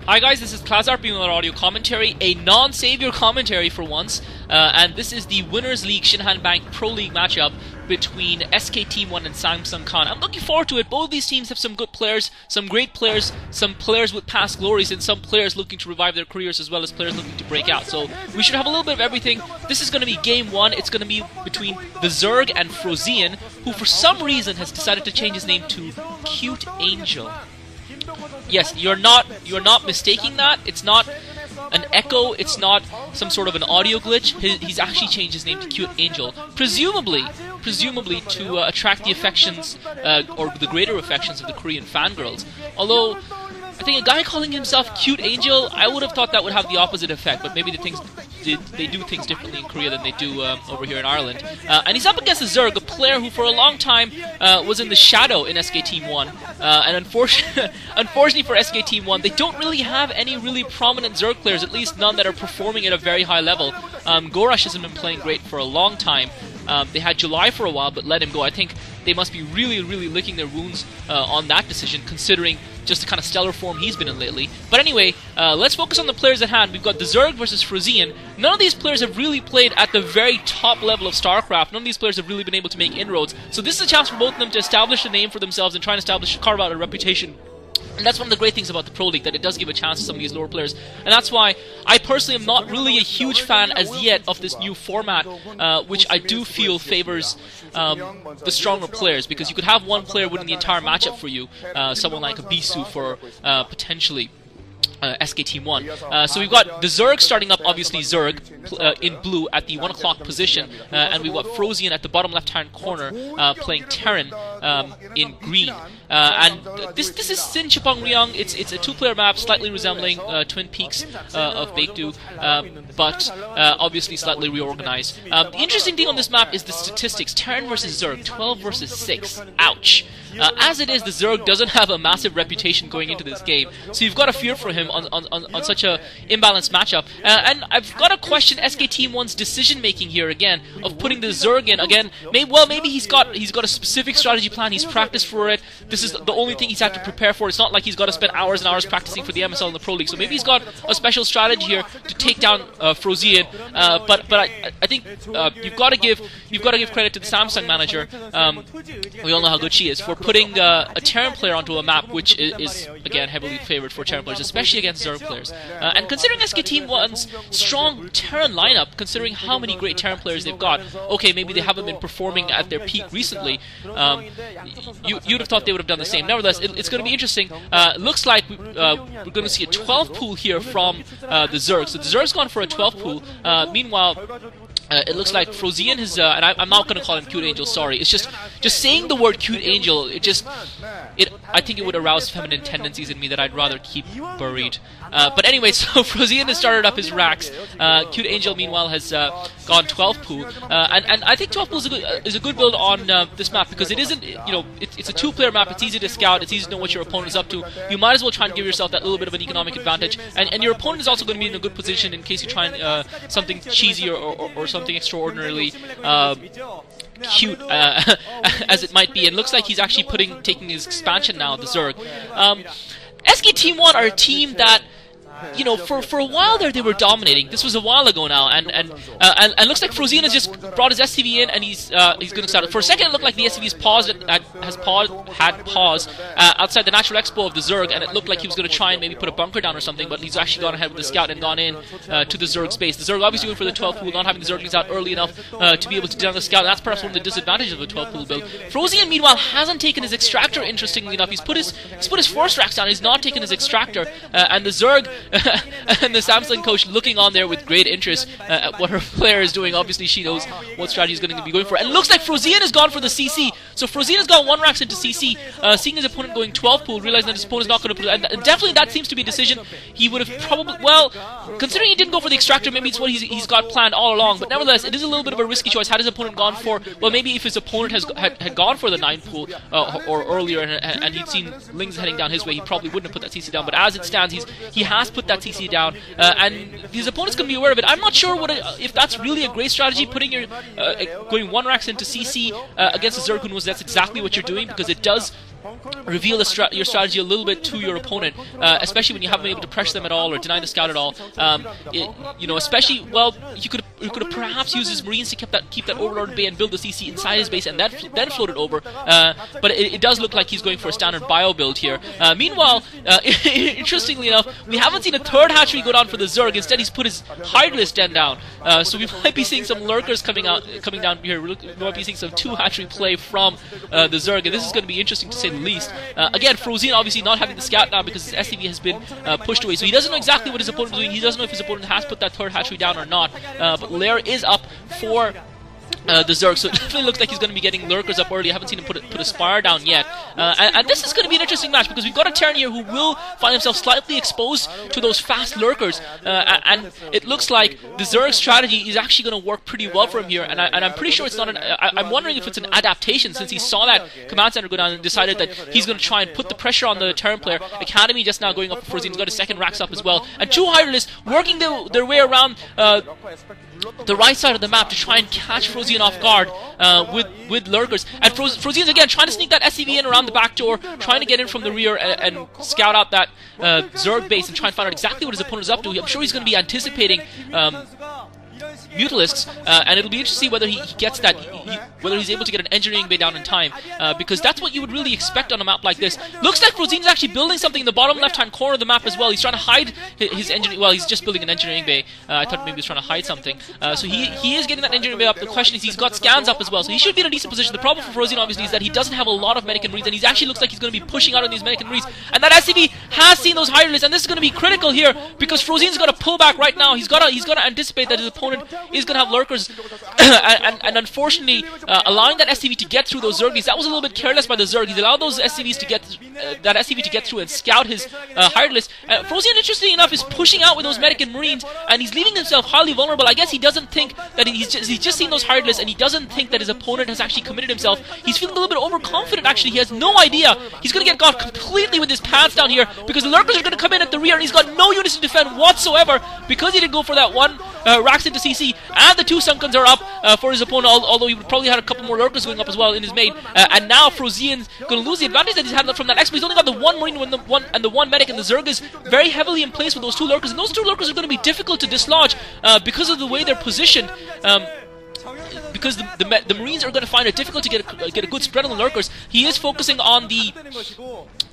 Hi guys, this is Klazart being on audio commentary, a non-savior commentary for once, and this is the Winners League Shinhan Bank Pro League matchup between SKT1 and Samsung Khan. I'm looking forward to it. Both of these teams have some good players, some great players, some players with past glories, and some players looking to revive their careers as well as players looking to break out. So we should have a little bit of everything. This is going to be game one. It's going to be between the Zerg and Frozian, who for some reason has decided to change his name to Cute Angel. Yes, you're not mistaking that. It's not an echo, it's not some sort of an audio glitch. He's actually changed his name to Cute Angel, presumably to attract the affections or the greater affections of the Korean fangirls. Although I think a guy calling himself Cute Angel, I would have thought that would have the opposite effect, but maybe they do things differently in Korea than they do over here in Ireland. And he's up against a Zerg, a player who for a long time was in the shadow in SKT1. And unfortunately for SKT1, they don't really have any really prominent Zerg players, at least none that are performing at a very high level. Gorash hasn't been playing great for a long time. They had July for a while, but let him go. I think they must be really licking their wounds on that decision, considering just the kind of stellar form he's been in lately. But anyway, let's focus on the players at hand. We've got the Zerg versus Frozian. None of these players have really played at the very top level of StarCraft. None of these players have really been able to make inroads. So this is a chance for both of them to establish a name for themselves and try and carve out a reputation. And that's one of the great things about the Pro League, that it does give a chance to some of these lower players. And that's why I personally am not really a huge fan as yet of this new format, which I do feel favors the stronger players, because you could have one player winning the entire matchup for you, someone like a Bisu for potentially SKT1. So we've got the Zerg starting up, obviously Zerg in blue at the 1 o'clock position, and we've got Frozian at the bottom left-hand corner playing Terran in green. And this is Sin Chupung Reyong. It's a two-player map, slightly resembling Twin Peaks of Baekdu, but obviously slightly reorganized. The interesting thing on this map is the statistics. Terran versus Zerg, 12 versus 6. Ouch. As it is, the Zerg doesn't have a massive reputation going into this game, so you've got to fear for him on such a imbalanced matchup. And I've got to question SKT1's decision-making here again, of putting the Zerg in again. Maybe he's got a specific strategy plan, he's practiced for it. This is the only thing he's had to prepare for. It's not like he's got to spend hours and hours practicing for the MSL in the Pro League. So maybe he's got a special strategy here to take down Frozian. But I think you've got to give credit to the Samsung manager. We all know how good she is for putting a Terran player onto a map which is again heavily favored for Terran players, especially against Zerg players. And considering SKT1's strong Terran lineup, considering how many great Terran players they've got, okay, maybe they haven't been performing at their peak recently. You'd have thought they would have done the same. Nevertheless, it's going to be interesting. Looks like we're going to see a 12 pool here from the Zerg. So the Zerg's gone for a 12 pool. Meanwhile, it looks like Frozian has, and I'm not going to call him Cute Angel, sorry. It's just saying the word Cute Angel, I think it would arouse feminine tendencies in me that I'd rather keep buried. But anyway, so Frozian has started up his racks. Cute Angel, meanwhile, has gone 12 pool. And I think 12 pool is a good build on this map, because it isn't, it's a two-player map. It's easy to scout. It's easy to know what your opponent is up to. You might as well try and give yourself that little bit of an economic advantage. And your opponent is also going to be in a good position in case you try and something cheesy or something extraordinarily cute as it might be. And looks like he's actually taking his expansion now, the Zerg. SKT1 are a team that, for a while there they were dominating. This was a while ago now, and looks like Frozian has just brought his SCV in, and he's going to start. For a second, it looked like the SCV's had paused outside the natural expo of the Zerg, and it looked like he was going to try and maybe put a bunker down or something. But he's actually gone ahead with the scout and gone in to the Zerg space. The Zerg obviously going for the 12 pool, not having the Zerglings out early enough to be able to down the scout. And that's perhaps one of the disadvantages of a 12 pool build. Frozian, meanwhile, hasn't taken his extractor. Interestingly enough, he's put his force racks down. He's not taken his extractor, and the Zerg. And the Samsung coach looking on there with great interest at what her player is doing. Obviously, she knows what strategy he's going to be going for. And it looks like Frozian has gone for the CC. So Frozian has got 1 racks into CC, seeing his opponent going 12 pool, realizing that his opponent is not going to put it. And definitely that seems to be a decision he would have probably, well, considering he didn't go for the extractor, maybe it's what he's got planned all along. But nevertheless, it is a little bit of a risky choice. Had his opponent gone for, well, maybe if his opponent had gone for the 9 pool or earlier, and he'd seen Lings heading down his way, he probably wouldn't have put that CC down. But as it stands, he has put that CC down. And his opponent's going to be aware of it. I'm not sure if that's really a great strategy, putting your going 1 racks into CC against a Zerg who because that's exactly what you're doing, because it does reveal your strategy a little bit to your opponent, especially when you haven't been able to pressure them at all or deny the scout at all. Especially, well, you could have perhaps used his Marines to keep that Overlord Bay and build the CC inside his base and then float it over. But it does look like he's going for a standard bio build here. Meanwhile, interestingly enough, we haven't seen a third hatchery go down for the Zerg. Instead, he's put his Hydralisk den down. So we might be seeing some lurkers coming down here. We might be seeing some 2 hatchery play from the Zerg, and this is going to be interesting to say the least. Again, Frozine obviously not having the scout now because his SCV has been pushed away, so he doesn't know exactly what his opponent is doing. He doesn't know if his opponent has put that third hatchery down or not. But Lair is up for the Zerg, so it definitely looks like he's going to be getting lurkers up early. I haven't seen him put a Spire down yet. And this is going to be an interesting match because we've got a Terran here who will find himself slightly exposed to those fast lurkers. And it looks like the Zerg strategy is actually going to work pretty well for him here. And I'm pretty sure it's not I'm wondering if it's an adaptation, since he saw that Command Center go down and decided that he's going to try and put the pressure on the Terran player. Academy just now going up for Frozine. He's got a second Rax up as well. And 2 Hydralisks working their way around the right side of the map to try and catch Frozine off guard with lurkers. And Frozine's again trying to sneak that SCV in around the back door, trying to get in from the rear and scout out that Zerg base and try and find out exactly what his opponent is up to. I'm sure he's going to be anticipating Mutalisks, and it'll be interesting to see whether he gets that, whether he's able to get an engineering bay down in time, because that's what you would really expect on a map like this. Looks like Frozine's actually building something in the bottom left-hand corner of the map as well. He's trying to hide his engineering. Well, he's just building an engineering bay. I thought maybe he was trying to hide something. So he is getting that engineering bay up. The question is, he's got scans up as well, so he should be in a decent position. The problem for Frozine obviously is that he doesn't have a lot of medic and Marines, and he actually looks like he's going to be pushing out on these medic and Marines. And that SCV has seen those Hydralisks, and this is going to be critical here because Frozine's got to pull back right now. He's got to anticipate that his opponent is going to have lurkers, and unfortunately, allowing that SCV to get through those Zergies, that was a little bit careless by the Zerg. He's allowed those SCVs to get that SCV to get through and scout his Hydralisk. Frozine, interestingly enough, is pushing out with those medic and Marines, and he's leaving himself highly vulnerable. I guess he doesn't think that he's just seen those Hydralisks, and he doesn't think that his opponent has actually committed himself. He's feeling a little bit overconfident. Actually, he has no idea. He's going to get caught completely with his pants down here because the lurkers are going to come in at the rear, and he's got no units to defend whatsoever because he didn't go for that one Rax into CC, and the 2 Sunkens are up for his opponent, although he would probably had a couple more lurkers going up as well in his main. And now Frozine's going to lose the advantage that he's had from that X, but he's only got the 1 Marine and the 1 medic, and the Zerg is very heavily in place with those 2 lurkers, and those 2 lurkers are going to be difficult to dislodge because of the way they're positioned. Because the Marines are going to find it difficult to get a good spread on the lurkers. He is focusing on the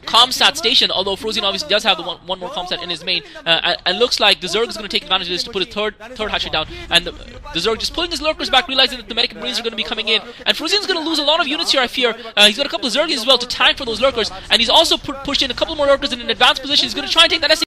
Comsat station, although Frozine obviously does have the one more Comsat in his main, and looks like the Zerg is going to take advantage of this to put a third hatchery down, and the Zerg just pulling his lurkers back, realizing that the medic and Marines are going to be coming in, and Frozine's going to lose a lot of units here, I fear. He's got a couple of Zergies as well to tank for those lurkers, and he's also pushed in a couple more lurkers in an advanced position. He's going to try and take that